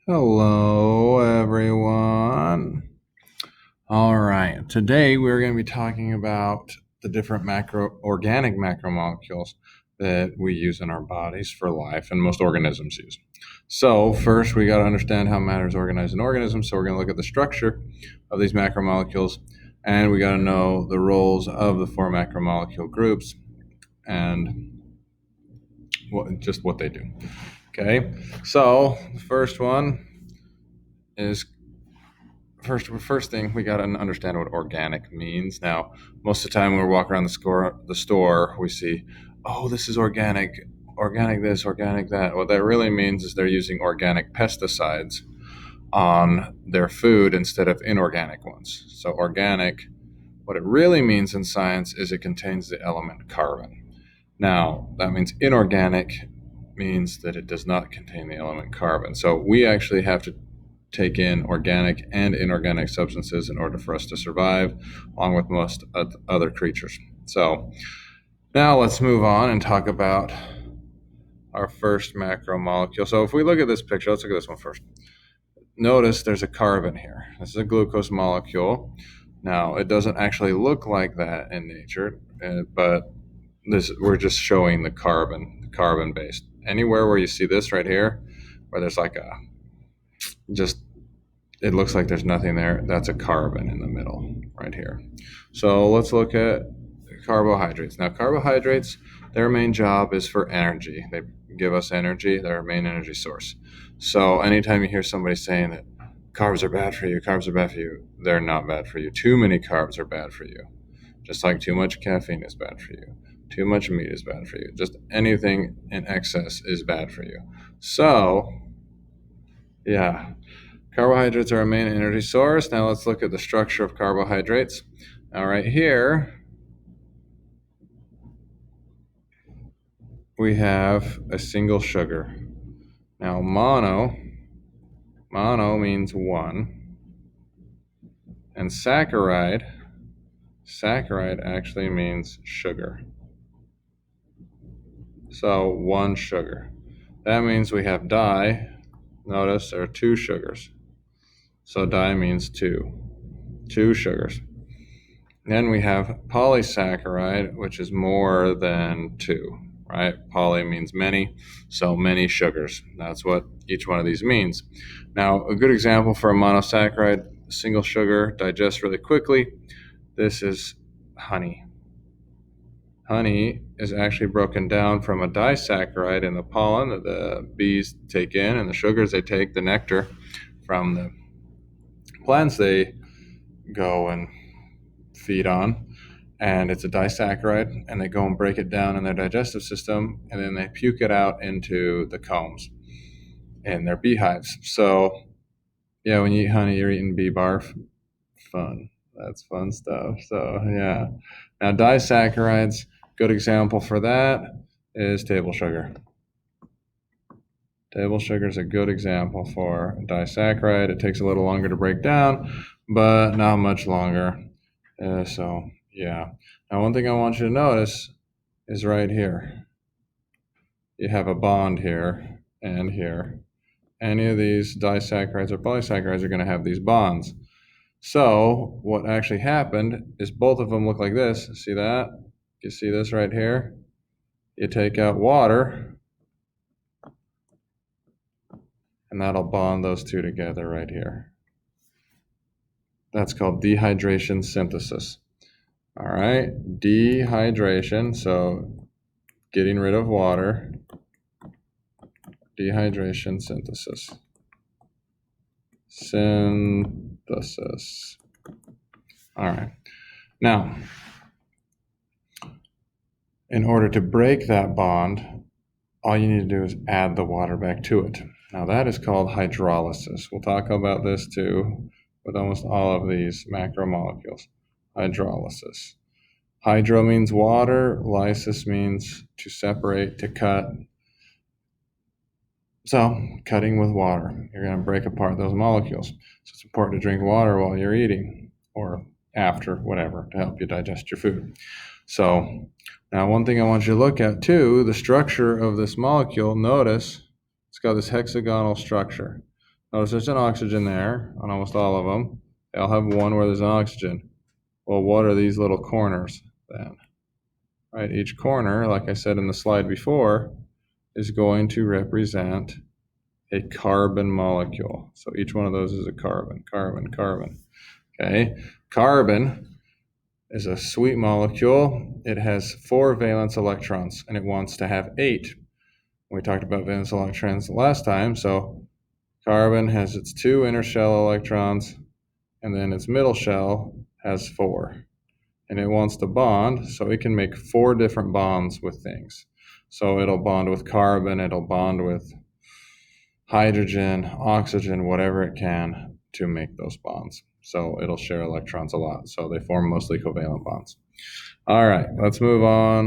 Hello, everyone. All right, today we're going to be talking about the different organic macromolecules that we use in our bodies for life and most organisms use. So, first, we got to understand how matter is organized in organisms. So, we're going to look at the structure of these macromolecules, and we got to know the roles of the four macromolecule groups and just what they do. Okay, so the first one is first thing we got to understand what organic means. Now, most of the time when we walk around the store, we see, oh, this is organic, organic this, organic that. What that really means is they're using organic pesticides on their food instead of inorganic ones. So organic, what it really means in science is it contains the element carbon. Now, that means inorganic means that it does not contain the element carbon. So we actually have to take in organic and inorganic substances in order for us to survive, along with most other creatures. So now let's move on and talk about our first macromolecule. So if we look at this picture, let's look at this one first. Notice there's a carbon here. This is a glucose molecule. Now, it doesn't actually look like that in nature, but we're just showing the carbon based. Anywhere where you see this right here, where there's like it looks like there's nothing there, that's a carbon in the middle right here. So let's look at carbohydrates. Now, carbohydrates, their main job is for energy. They give us energy, they're our main energy source. So anytime you hear somebody saying that carbs are bad for you, they're not bad for you. Too many carbs are bad for you. Just like too much caffeine is bad for you. Too much meat is bad for you. Just anything in excess is bad for you. So, yeah, carbohydrates are our main energy source. Now let's look at the structure of carbohydrates. Now right here, we have a single sugar. Now mono means one. And saccharide actually means sugar. So one sugar. That means we have di. Notice there are two sugars. So di means two sugars. Then we have polysaccharide, which is more than two, right? Poly means many, so many sugars. That's what each one of these means. Now, a good example for a monosaccharide, single sugar, digests really quickly. This is honey. Honey is actually broken down from a disaccharide in the pollen that the bees take in, and the sugars they take, the nectar from the plants they go and feed on, and it's a disaccharide, and they go and break it down in their digestive system, and then they puke it out into the combs in their beehives. So, yeah, when you eat honey, you're eating bee barf. Fun. That's fun stuff. So, yeah. Now, disaccharides, good example for that is table sugar. Table sugar is a good example for a disaccharide. It takes a little longer to break down, but not much longer. So, yeah. Now, one thing I want you to notice is right here. You have a bond here and here. Any of these disaccharides or polysaccharides are going to have these bonds. So what actually happened is both of them look like this. See that? You see this right here? You take out water, and that'll bond those two together right here. That's called dehydration synthesis. All right, dehydration, so getting rid of water, dehydration synthesis. Synthesis. All right. Now, in order to break that bond, all you need to do is add the water back to it. Now, that is called hydrolysis. We'll talk about this too with almost all of these macromolecules. Hydrolysis. Hydro means water, lysis means to separate, to cut. So, cutting with water, you're going to break apart those molecules. So it's important to drink water while you're eating or after, whatever, to help you digest your food. So, now one thing I want you to look at too, the structure of this molecule, notice it's got this hexagonal structure. Notice there's an oxygen there on almost all of them. They all have one where there's an oxygen. Well, what are these little corners then? Right, each corner, like I said in the slide before, is going to represent a carbon molecule. So each one of those is a carbon, carbon, carbon. Okay, carbon is a sweet molecule. It has 4 valence electrons, and it wants to have 8. We talked about valence electrons last time, so carbon has its 2 inner shell electrons, and then its middle shell has 4. And it wants to bond, so it can make 4 different bonds with things. So it'll bond with carbon, it'll bond with hydrogen, oxygen, whatever it can to make those bonds. So it'll share electrons a lot. So they form mostly covalent bonds. All right, let's move on.